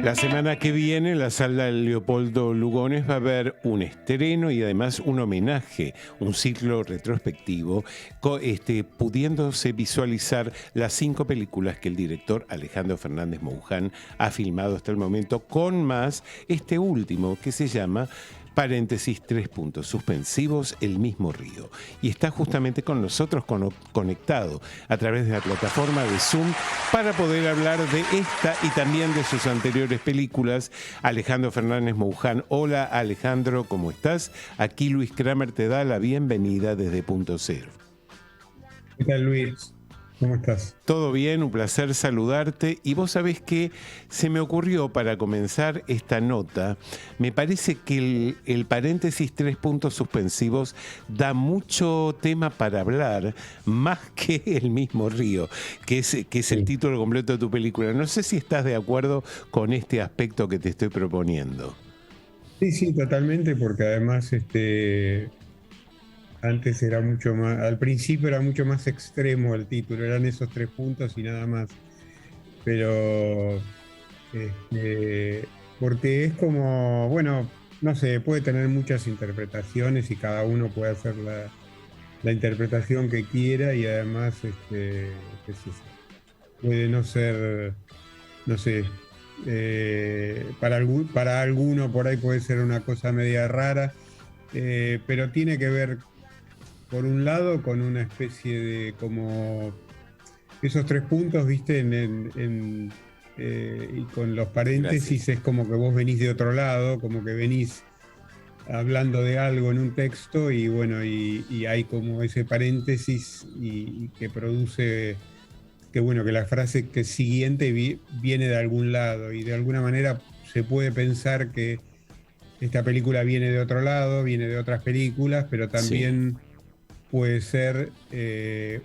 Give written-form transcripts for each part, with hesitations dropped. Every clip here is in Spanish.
La semana que viene en la sala Leopoldo Lugones va a haber un estreno y además un homenaje, un ciclo retrospectivo, pudiéndose visualizar las 5 películas que el director Alejandro Fernández Mouján ha filmado hasta el momento, con más este último que se llama paréntesis, 3 puntos suspensivos, El mismo río. Y está justamente con nosotros conectado a través de la plataforma de Zoom para poder hablar de esta y también de sus anteriores películas. Alejandro Fernández Mouján. Hola Alejandro, ¿cómo estás? Aquí Luis Kramer te da la bienvenida desde Punto Cero. ¿Qué tal, Luis? ¿Cómo estás? Todo bien, un placer saludarte. Y vos sabés que se me ocurrió para comenzar esta nota, me parece que el paréntesis 3 puntos suspensivos da mucho tema para hablar, más que El mismo río, que es el título completo de tu película. No sé si estás de acuerdo con este aspecto que te estoy proponiendo. Sí, totalmente, porque además antes era mucho más, al principio era mucho más extremo el título, eran esos 3 puntos y nada más. Pero porque es como, bueno, no sé, puede tener muchas interpretaciones y cada uno puede hacer la interpretación que quiera y además qué sé yo, puede no ser, no sé, para alguno por ahí puede ser una cosa media rara, pero tiene que ver, por un lado, con una especie de como esos 3 puntos, viste, y con los paréntesis. Gracias. Es como que vos venís de otro lado, como que venís hablando de algo en un texto y bueno, y hay como ese paréntesis y que produce que bueno, que la frase que siguiente viene de algún lado y de alguna manera se puede pensar que esta película viene de otro lado, viene de otras películas, pero Sí. también puede ser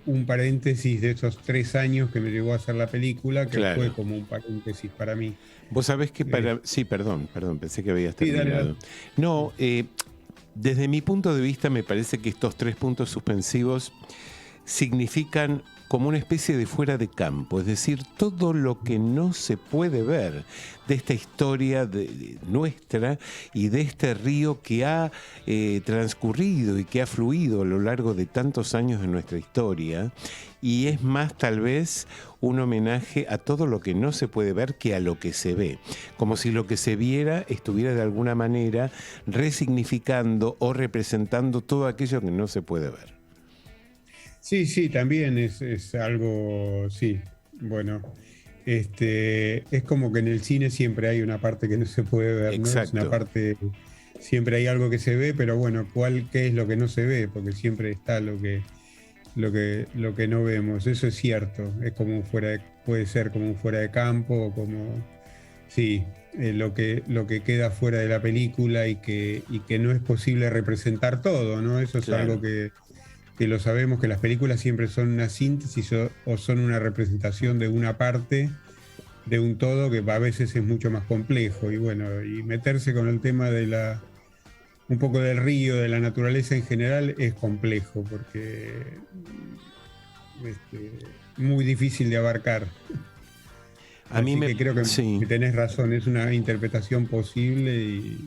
un paréntesis de esos 3 años que me llevó a hacer la película, que fue Claro. como un paréntesis para mí. Vos sabés que Eh, para... Sí, perdón, pensé que habías sí, dale, dale. terminado. No, desde mi punto de vista me parece que estos 3 puntos suspensivos significan como una especie de fuera de campo, es decir, todo lo que no se puede ver de esta historia nuestra y de este río que ha transcurrido y que ha fluido a lo largo de tantos años de nuestra historia, y es más tal vez un homenaje a todo lo que no se puede ver que a lo que se ve, como si lo que se viera estuviera de alguna manera resignificando o representando todo aquello que no se puede ver. Sí, también es algo, sí, bueno, es como que en el cine siempre hay una parte que no se puede ver, ¿no? Es una Exacto. parte, siempre hay algo que se ve, pero bueno, ¿qué es lo que no se ve? Porque siempre está lo que no vemos, eso es cierto, es como puede ser como un fuera de campo, o como, sí, lo que queda fuera de la película y que no es posible representar todo, ¿no? Eso es algo Claro. que lo sabemos, que las películas siempre son una síntesis o son una representación de una parte de un todo que a veces es mucho más complejo. Y bueno, y meterse con el tema un poco del río, de la naturaleza en general, es complejo porque muy difícil de abarcar. A mí Así me... que creo que Sí. tenés razón, es una interpretación posible y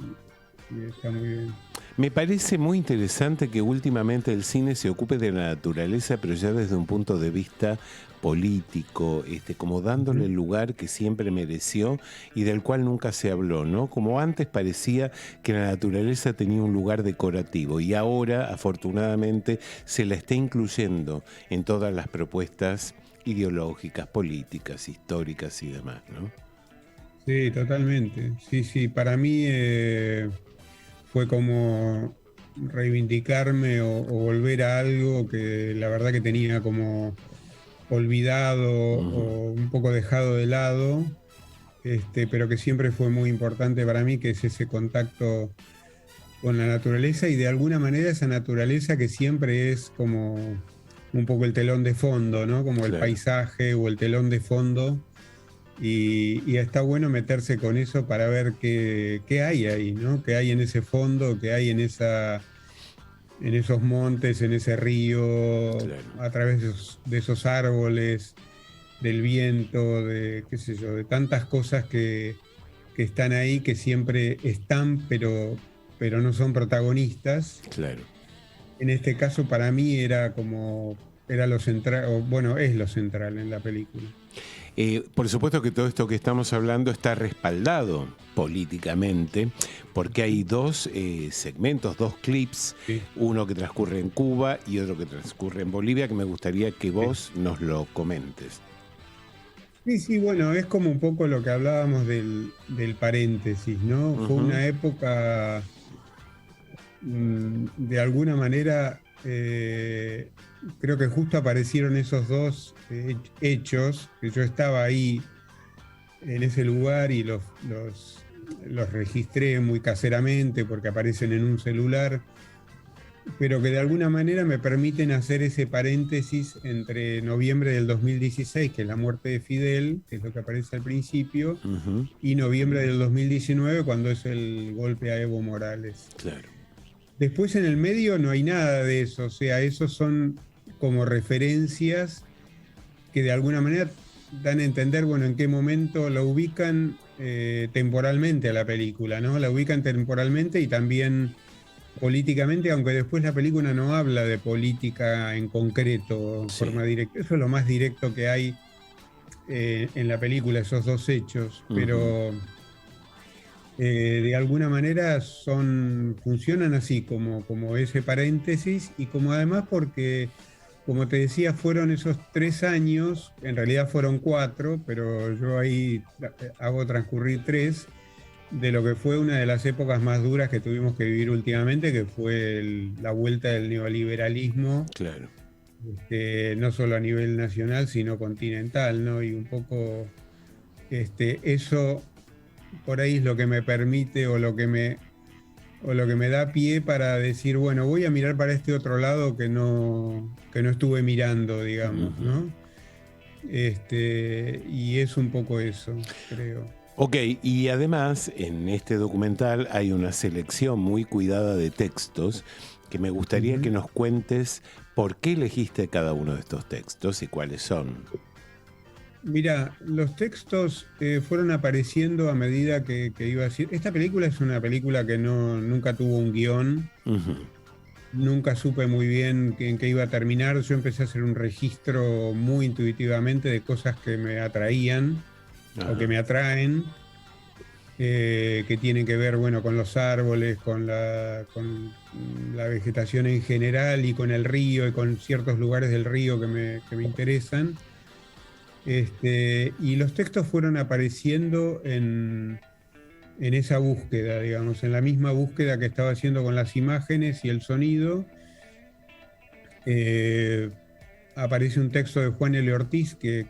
está muy bien. Me parece muy interesante que últimamente el cine se ocupe de la naturaleza, pero ya desde un punto de vista político, como dándole Ujú. el lugar que siempre mereció y del cual nunca se habló, ¿no? Como antes parecía que la naturaleza tenía un lugar decorativo y ahora, afortunadamente, se la está incluyendo en todas las propuestas ideológicas, políticas, históricas y demás, ¿no? Sí, totalmente. Sí, para mí fue como reivindicarme o volver a algo que la verdad que tenía como olvidado Ujú. o un poco dejado de lado, pero que siempre fue muy importante para mí, que es ese contacto con la naturaleza y de alguna manera esa naturaleza que siempre es como un poco el telón de fondo, ¿no? Como el Claro. paisaje o el telón de fondo y está bueno meterse con eso para ver qué hay ahí, ¿no? ¿Qué hay en ese fondo? ¿Qué hay en esos montes, en ese río, Claro. a través de esos árboles? del viento, de qué sé yo, de tantas cosas que están ahí, que siempre están, pero no son protagonistas. Claro. En este caso para mí era lo central, o bueno, es lo central en la película. Por supuesto que todo esto que estamos hablando está respaldado políticamente, porque hay dos segmentos, dos clips, Sí, uno que transcurre en Cuba y otro que transcurre en Bolivia, que me gustaría que sí. vos nos lo comentes. Sí, sí, bueno, es como un poco lo que hablábamos del paréntesis, ¿no? Fue Ujú. una época, de alguna manera, creo que justo aparecieron esos dos hechos, que yo estaba ahí en ese lugar y los registré muy caseramente porque aparecen en un celular, pero que de alguna manera me permiten hacer ese paréntesis entre noviembre del 2016, que es la muerte de Fidel, que es lo que aparece al principio, Ujú. y noviembre del 2019, cuando es el golpe a Evo Morales. Claro. Después en el medio no hay nada de eso, o sea, esos son como referencias que de alguna manera dan a entender, bueno, en qué momento lo ubican temporalmente a la película, ¿no? La ubican temporalmente y también políticamente, aunque después la película no habla de política en concreto, en Sí. forma directa. Eso es lo más directo que hay en la película, esos dos hechos, Ujú. pero de alguna manera funcionan así, como ese paréntesis, y como además porque, como te decía, fueron esos 3 años, en realidad fueron 4, pero yo ahí hago transcurrir 3, de lo que fue una de las épocas más duras que tuvimos que vivir últimamente, que fue la vuelta del neoliberalismo, Claro. no solo a nivel nacional, sino continental, ¿no? Y un poco eso por ahí es lo que me permite o lo que me da pie para decir, bueno, voy a mirar para este otro lado que no estuve mirando, digamos, Ujú. ¿no? Y es un poco eso, creo. Ok, y además en este documental hay una selección muy cuidada de textos que me gustaría que Ujú. nos cuentes por qué elegiste cada uno de estos textos y cuáles son. Mira, los textos fueron apareciendo a medida que iba a decir. Esta película es una película que nunca tuvo un guión, Ujú. nunca supe muy bien en qué iba a terminar. Yo empecé a hacer un registro muy intuitivamente de cosas que me atraían o que Ajá. me atraen, que tienen que ver, bueno, con los árboles, con la vegetación en general y con el río y con ciertos lugares del río que me interesan. Y los textos fueron apareciendo en esa búsqueda, digamos, en la misma búsqueda que estaba haciendo con las imágenes y el sonido. eh, Aparece un texto de Juan L. Ortiz que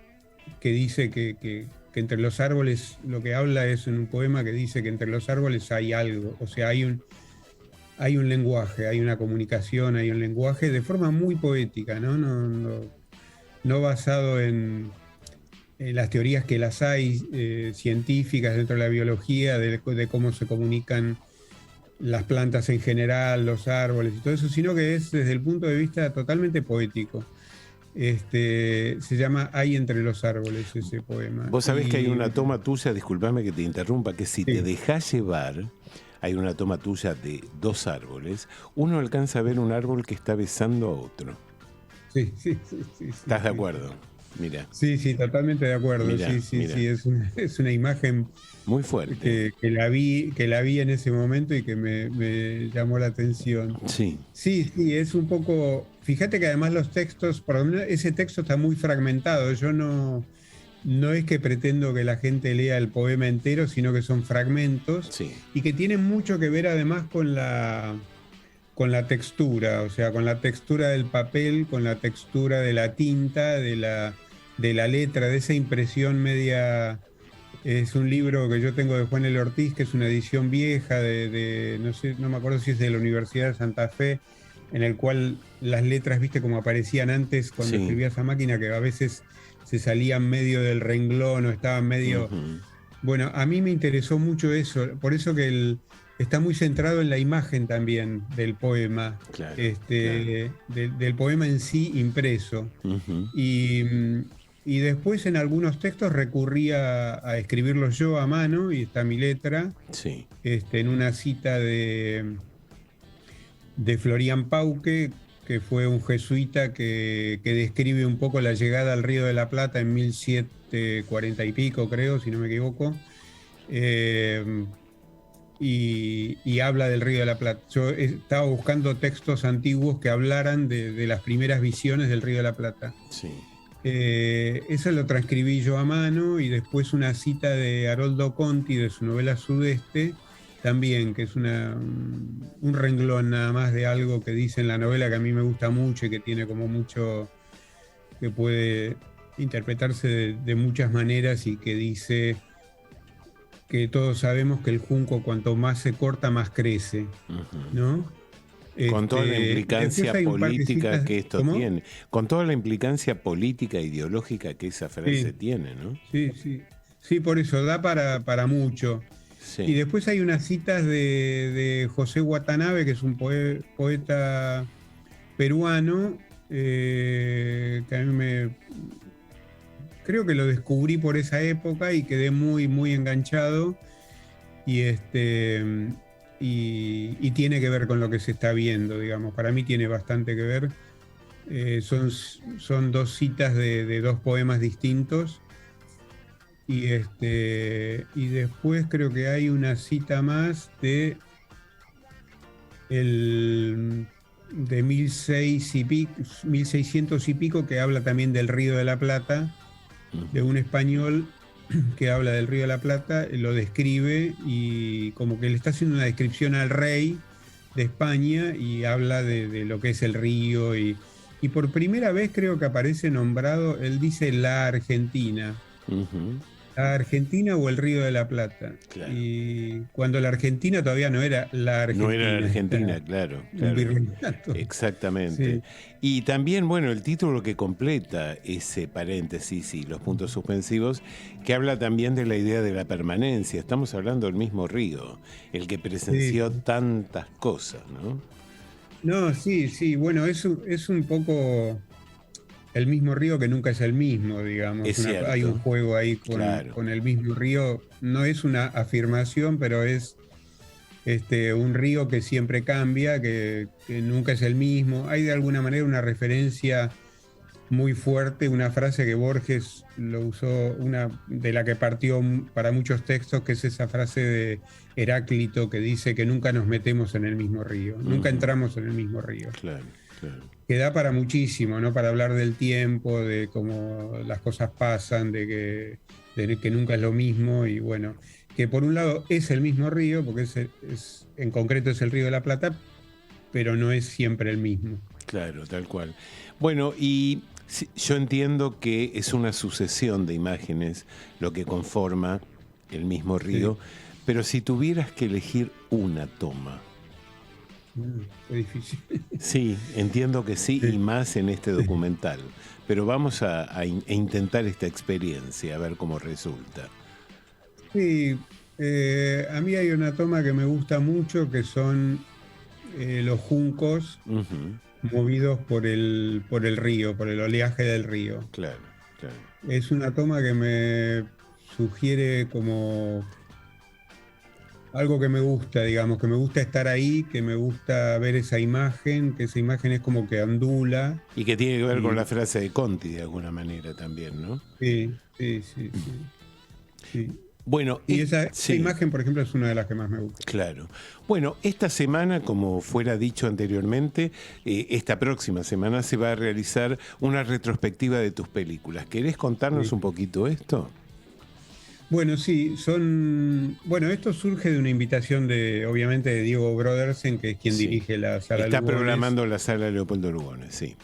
dice que entre los árboles, lo que habla es en un poema que dice que entre los árboles hay algo, o sea, hay un lenguaje, hay una comunicación, hay un lenguaje de forma muy poética, ¿no? No basado en las teorías que las hay científicas dentro de la biología, de cómo se comunican las plantas en general, los árboles y todo eso, sino que es desde el punto de vista totalmente poético. Se llama Hay entre los árboles ese poema. Vos sabés que hay Y una toma tuya, disculpame que te interrumpa, que si te sí, dejás llevar, hay una toma tuya de dos árboles, uno alcanza a ver un árbol que está besando a otro. sí, sí, sí, sí, sí, ¿Estás de sí. acuerdo? Mira, Sí, sí, totalmente de acuerdo. mira, Sí, sí, mira. sí. Es una imagen Muy fuerte. que la vi en ese momento y que me llamó la atención. Sí. Sí, sí, es un poco. Fíjate que además los textos, por lo menos ese texto está muy fragmentado. Yo no es que pretendo que la gente lea el poema entero, sino que son fragmentos Sí. y que tienen mucho que ver además con la textura, o sea, con la textura del papel, con la textura de la tinta, de la letra, de esa impresión media. Es un libro que yo tengo de Juan L. Ortiz, que es una edición vieja no sé, no me acuerdo si es de la Universidad de Santa Fe, en el cual las letras, viste, como aparecían antes cuando Sí. escribías a máquina, que a veces se salían medio del renglón o estaban medio. Ujú. Bueno, a mí me interesó mucho eso, por eso que está muy centrado en la imagen también del poema, Claro, claro. del poema en sí impreso. Ujú. Y Y después en algunos textos recurría a escribirlos yo a mano, y está mi letra, Sí. en una cita de Florian Pauque, que fue un jesuita que describe un poco la llegada al Río de la Plata en 1740 y pico, creo, si no me equivoco. Y habla del Río de la Plata. Yo estaba buscando textos antiguos que hablaran de las primeras visiones del Río de la Plata. Sí. Eso lo transcribí yo a mano, y después una cita de Haroldo Conti de su novela Sudeste, también, que es un renglón nada más de algo que dice en la novela que a mí me gusta mucho y que tiene como mucho, que puede interpretarse de muchas maneras, y que dice que todos sabemos que el junco cuanto más se corta más crece, ¿no? Con toda la implicancia política que esto ¿Cómo? tiene, con toda la implicancia política, ideológica que esa frase tiene, ¿no? Sí, sí. Sí, por eso da para mucho. Sí. Y después hay unas citas de José Watanabe, que es un poeta peruano, que a mí creo que lo descubrí por esa época y quedé muy, muy enganchado. Y tiene que ver con lo que se está viendo, digamos. Para mí tiene bastante que ver. Son dos citas de dos poemas distintos. Y después creo que hay una cita más de 1600 y pico, que habla también del Río de la Plata, de un español que habla del Río de la Plata, lo describe, y como que le está haciendo una descripción al rey de España, y habla de lo que es el río, y por primera vez creo que aparece nombrado, él dice la Argentina. La Argentina o el Río de la Plata. Claro. Y cuando la Argentina todavía no era la Argentina. No era la Argentina, claro. Un virreinato. Exactamente. Sí. Y también, bueno, el título que completa ese paréntesis y los puntos suspensivos, que habla también de la idea de la permanencia. Estamos hablando del mismo río, el que presenció tantas cosas, ¿no? No, sí. Bueno, es un poco el mismo río que nunca es el mismo, digamos. Hay un juego ahí con el mismo río. No es una afirmación, pero es un río que siempre cambia, que nunca es el mismo. Hay de alguna manera una referencia muy fuerte, una frase que Borges lo usó, una de la que partió para muchos textos, que es esa frase de Heráclito que dice que nunca nos metemos en el mismo río, nunca entramos en el mismo río. Claro. Que da para muchísimo, ¿no? Para hablar del tiempo, de cómo las cosas pasan, de que nunca es lo mismo, y bueno, que por un lado es el mismo río, porque en concreto es el Río de la Plata, pero no es siempre el mismo. Claro, tal cual. Bueno, y yo entiendo que es una sucesión de imágenes lo que conforma el mismo río, pero si tuvieras que elegir una toma. Es difícil. Sí, entiendo que sí, y más en este documental. Pero vamos a intentar esta experiencia, a ver cómo resulta. Sí, a mí hay una toma que me gusta mucho, que son los juncos movidos por el río, por el oleaje del río. Claro. Es una toma que me sugiere como algo que me gusta, digamos, que me gusta estar ahí, que me gusta ver esa imagen, que esa imagen es como que ondula. Y que tiene que ver con la frase de Conti de alguna manera también, ¿no? Sí. Bueno, y esa imagen, por ejemplo, es una de las que más me gusta. Claro. Bueno, esta semana, como fuera dicho anteriormente, esta próxima semana se va a realizar una retrospectiva de tus películas. ¿Querés contarnos un poquito esto? Bueno, sí, esto surge de una invitación obviamente, de Diego Brodersen, que es quien dirige la Sala Está Lugones. programando la Sala Leopoldo Lugones, sí.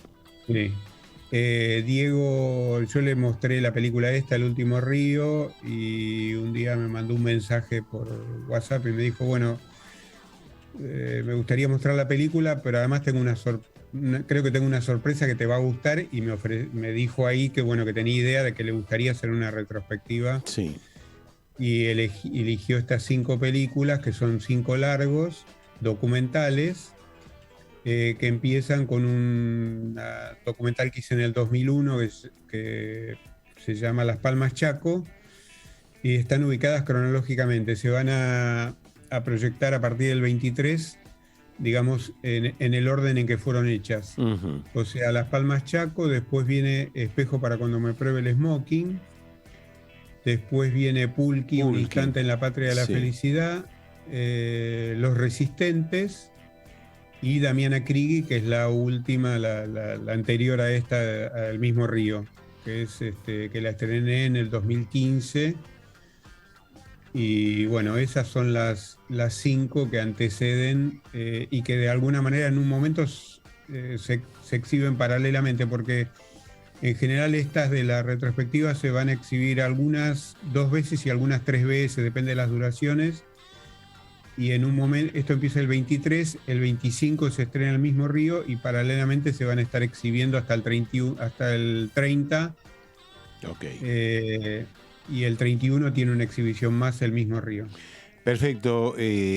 Diego, yo le mostré la película El último río, y un día me mandó un mensaje por WhatsApp y me dijo, bueno, me gustaría mostrar la película, pero además creo que tengo una sorpresa que te va a gustar, y me dijo ahí que bueno, que tenía idea de que le gustaría hacer una retrospectiva. Sí. Y eligió estas 5 películas, que son 5 largos, documentales, que empiezan con un documental que hice en el 2001, que se llama Las Palmas Chaco, y están ubicadas cronológicamente. Se van a proyectar a partir del 23, digamos, en el orden en que fueron hechas. Ujú. O sea, Las Palmas Chaco, después viene Espejo para cuando me pruebe el smoking, después viene Pulqui, Un Pulqui, instante en la patria de la sí. felicidad, Los Resistentes y Damiana Krigi, que es la última, la anterior a esta, al mismo río, que es que la estrené en el 2015. Y bueno, esas son las 5 que anteceden y que de alguna manera en un momento se exhiben paralelamente, porque en general estas de la retrospectiva se van a exhibir algunas 2 veces y algunas 3 veces, depende de las duraciones. Y en un momento, esto empieza el 23, el 25 se estrena el mismo río y paralelamente se van a estar exhibiendo hasta el 30. Ok. Y el 31 tiene una exhibición más, el mismo río. Perfecto.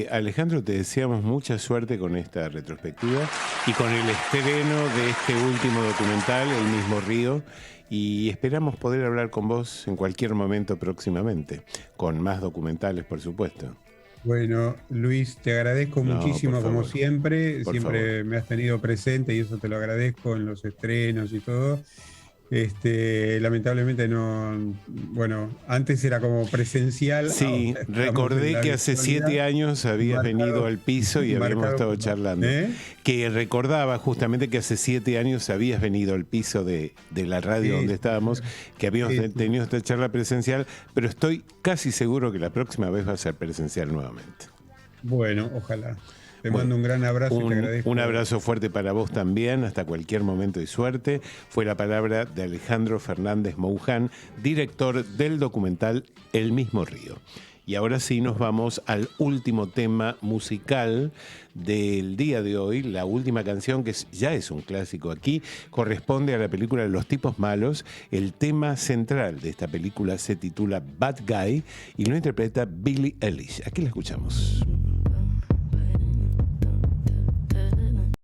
Alejandro, te deseamos mucha suerte con esta retrospectiva y con el estreno de este último documental, El mismo río, y esperamos poder hablar con vos en cualquier momento próximamente, con más documentales, por supuesto. Bueno, Luis, te agradezco muchísimo, como siempre. Siempre me has tenido presente y eso te lo agradezco en los estrenos y todo. Lamentablemente no, bueno, antes era como presencial. Sí, recordé que hace 7 años habías venido al piso y habíamos estado charlando. Que recordaba justamente que hace 7 años habías venido al piso de la radio donde estábamos, que habíamos tenido esta charla presencial, pero estoy casi seguro que la próxima vez va a ser presencial nuevamente. Bueno, ojalá. Te mando un gran abrazo y te agradezco. Un abrazo fuerte para vos también, hasta cualquier momento y suerte. Fue la palabra de Alejandro Fernández Mouján, director del documental El mismo río. Y ahora sí nos vamos al último tema musical del día de hoy. La última canción, que ya es un clásico aquí, corresponde a la película Los tipos malos. El tema central de esta película se titula Bad Guy y lo interpreta Billie Eilish. Aquí la escuchamos.